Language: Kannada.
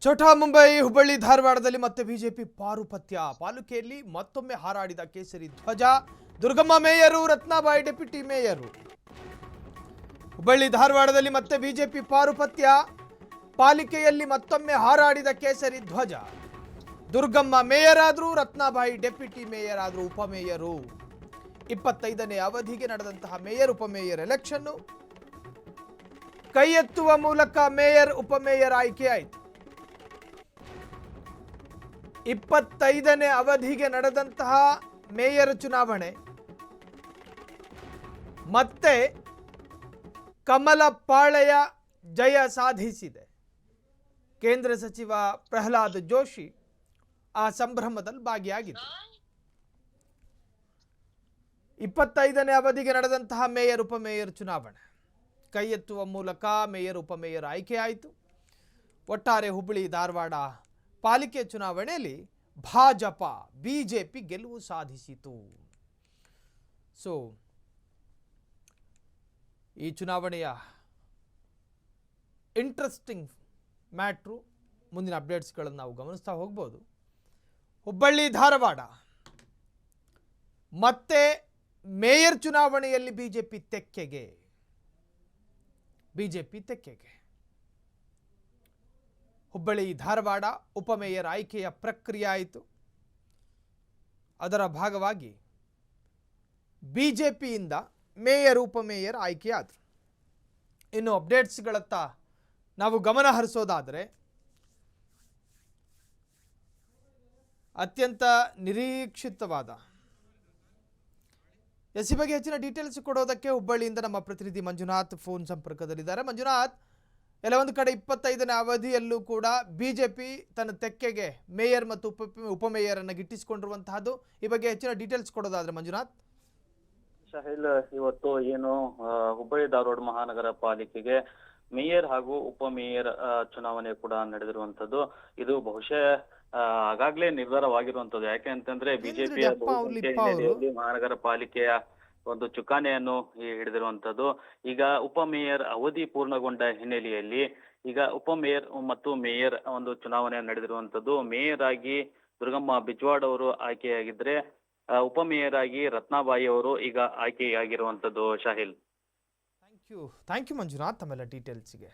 ಛೋಟಾ ಮುಂಬೈ ಹುಬ್ಬಳ್ಳಿ ಧಾರವಾಡದಲ್ಲಿ ಮತ್ತೆ ಬಿಜೆಪಿ ಪಾರುಪತ್ಯ. ಪಾಲಿಕೆಯಲ್ಲಿ ಮತ್ತೊಮ್ಮೆ ಹಾರಾಡಿದ ಕೇಸರಿ ಧ್ವಜ. Durgamma mayor, Ratnabai deputy mayor. Hubballi ಧಾರವಾಡದಲ್ಲಿ ಮತ್ತೆ ಬಿಜೆಪಿ ಪಾರುಪತ್ಯ. ಪಾಲಿಕೆಯಲ್ಲಿ ಮತ್ತೊಮ್ಮೆ ಹಾರಾಡಿದ ಕೇಸರಿ ಧ್ವಜ. ದುರ್ಗಮ್ಮ ಮೇಯರ್ ಆದ್ರು, ರತ್ನಾಬಾಯಿ ಡೆಪ್ಯೂಟಿ ಮೇಯರ್ ಆದ್ರು, ಉಪಮೇಯರು. 25ನೇ ಅವಧಿಗೆ ನಡೆದಂತಹ ಮೇಯರ್ ಉಪಮೇಯರ್ ಎಲೆಕ್ಷನ್ ಕೈ ಎತ್ತುವ ಮೂಲಕ ಮೇಯರ್ ಉಪಮೇಯರ್ ಆಯ್ಕೆಯಾಯಿತು. 25ನೇ ಅವಧಿಗೆ ನಡೆದಂತಹ ಮೇಯರ್ ಚುನಾವಣೆ ಮತ್ತೆ ಕಮಲ ಪಾಳೆಯ ಜಯ ಸಾಧಿಸಿದೆ. ಕೇಂದ್ರ ಸಚಿವ ಪ್ರಹ್ಲಾದ್ ಜೋಶಿ ಆ ಸಂಭ್ರಮದಲ್ಲಿ ಭಾಗಿಯಾಗಿದ್ದರು. 25ನೇ ಅವಧಿಗೆ ನಡೆದಂತಹ ಮೇಯರ್ ಉಪಮೇಯರ್ ಚುನಾವಣೆ ಕೈ ಎತ್ತುವ ಮೂಲಕ ಮೇಯರ್ ಉಪಮೇಯರ್ ಆಯ್ಕೆಯಾಯಿತು. ಒಟ್ಟಾರೆ ಹುಬ್ಬಳ್ಳಿ ಧಾರವಾಡ ಪಾಲಿಕೆ ಚುನಾವಣೆಯಲ್ಲಿ ಭಾಜಪ ಬಿಜೆಪಿ ಗೆಲುವು ಸಾಧಿಸಿತು. ಸೊ ಈ ಚುನಾವಣೆಯ ಇಂಟ್ರೆಸ್ಟಿಂಗ್ ಮ್ಯಾಟ್ರು, ಮುಂದಿನ ಅಪ್ಡೇಟ್ಸ್ಗಳನ್ನು ನಾವು ಗಮನಿಸ್ತಾ ಹೋಗ್ಬೋದು. ಹುಬ್ಬಳ್ಳಿ ಧಾರವಾಡ ಮತ್ತೆ ಮೇಯರ್ ಚುನಾವಣೆಯಲ್ಲಿ ಬಿಜೆಪಿ ತೆಕ್ಕೆಗೆ. ಹುಬ್ಬಳ್ಳಿ ಧಾರವಾಡ ಉಪಮೇಯರ್ ಆಯ್ಕೆಯ ಪ್ರಕ್ರಿಯೆ ಆಯಿತು. ಅದರ ಭಾಗವಾಗಿ ಬಿಜೆಪಿಯಿಂದ ಮೇಯರ್ ಉಪಮೇಯರ್ ಆಯ್ಕೆಯಾದರು. ಇನ್ನು ಅಪ್ಡೇಟ್ಸ್ಗಳತ್ತ ನಾವು ಗಮನ ಹರಿಸೋದಾದರೆ, ಅತ್ಯಂತ ನಿರೀಕ್ಷಿತವಾದ ಈ ಬಗ್ಗೆ ಹೆಚ್ಚಿನ ಡೀಟೇಲ್ಸ್ ಕೊಡೋದಕ್ಕೆ ಹುಬ್ಬಳ್ಳಿಯಿಂದ ನಮ್ಮ ಪ್ರತಿನಿಧಿ ಮಂಜುನಾಥ್ ಫೋನ್ ಸಂಪರ್ಕದಲ್ಲಿದ್ದಾರೆ. ಮಂಜುನಾಥ್, ಎಲ್ಲ ಒಂದು ಕಡೆ 25ನೇ ಅವಧಿಯಲ್ಲೂ ಕೂಡ ಬಿಜೆಪಿ ತನ್ನ ತೆಕ್ಕೆಗೆ ಮೇಯರ್ ಮತ್ತು ಉಪಮೇಯರ್ ಅನ್ನು ಗಿಟ್ಟಿಸಿಕೊಂಡಿರುವಂತಹದ್ದು, ಈ ಬಗ್ಗೆ ಹೆಚ್ಚಿನ ಡೀಟೇಲ್ಸ್ ಕೊಡೋದಾದ್ರೆ ಮಂಜುನಾಥ್. ಶಾಹಿಲ್, ಇವತ್ತು ಏನು ಹುಬ್ಬಳ್ಳಿ ಧಾರವಾಡ ಮಹಾನಗರ ಪಾಲಿಕೆಗೆ ಮೇಯರ್ ಹಾಗೂ ಉಪಮೇಯರ್ ಚುನಾವಣೆ ಕೂಡ ನಡೆದಿರುವಂತದ್ದು. ಇದು ಬಹುಶಃ ಆಗಾಗ್ಲೇ ನಿರ್ಧಾರವಾಗಿರುವಂತದ್ದು. ಯಾಕೆ ಅಂತಂದ್ರೆ ಬಿಜೆಪಿಯ ಮಹಾನಗರ ಪಾಲಿಕೆಯ ಒಂದು ಚುಕ್ಕಾಣಿಯನ್ನು ಹಿಡಿದಿರುವಂತದ್ದು. ಈಗ ಉಪಮೇಯರ್ ಅವಧಿ ಪೂರ್ಣಗೊಂಡ ಹಿನ್ನೆಲೆಯಲ್ಲಿ ಈಗ ಉಪಮೇಯರ್ ಮತ್ತು ಮೇಯರ್ ಒಂದು ಚುನಾವಣೆ ನಡೆದಿರುವಂತದ್ದು. ಮೇಯರ್ ಆಗಿ ದುರ್ಗಮ್ಮ ಬಿಜ್ವಾಡ್ ಅವರು ಆಯ್ಕೆಯಾಗಿದ್ರೆ, ಉಪಮೇಯರ್ ಆಗಿ ರತ್ನಾಬಾಯಿ ಅವರು ಈಗ ಆಯ್ಕೆಯಾಗಿರುವಂತದ್ದು. ಶಾಹಿಲ್, ಥ್ಯಾಂಕ್ ಯು ಮಂಜುನಾಥ್ ತಮ್ಮೆಲ್ಲ ಡೀಟೇಲ್ಸ್ಗೆ.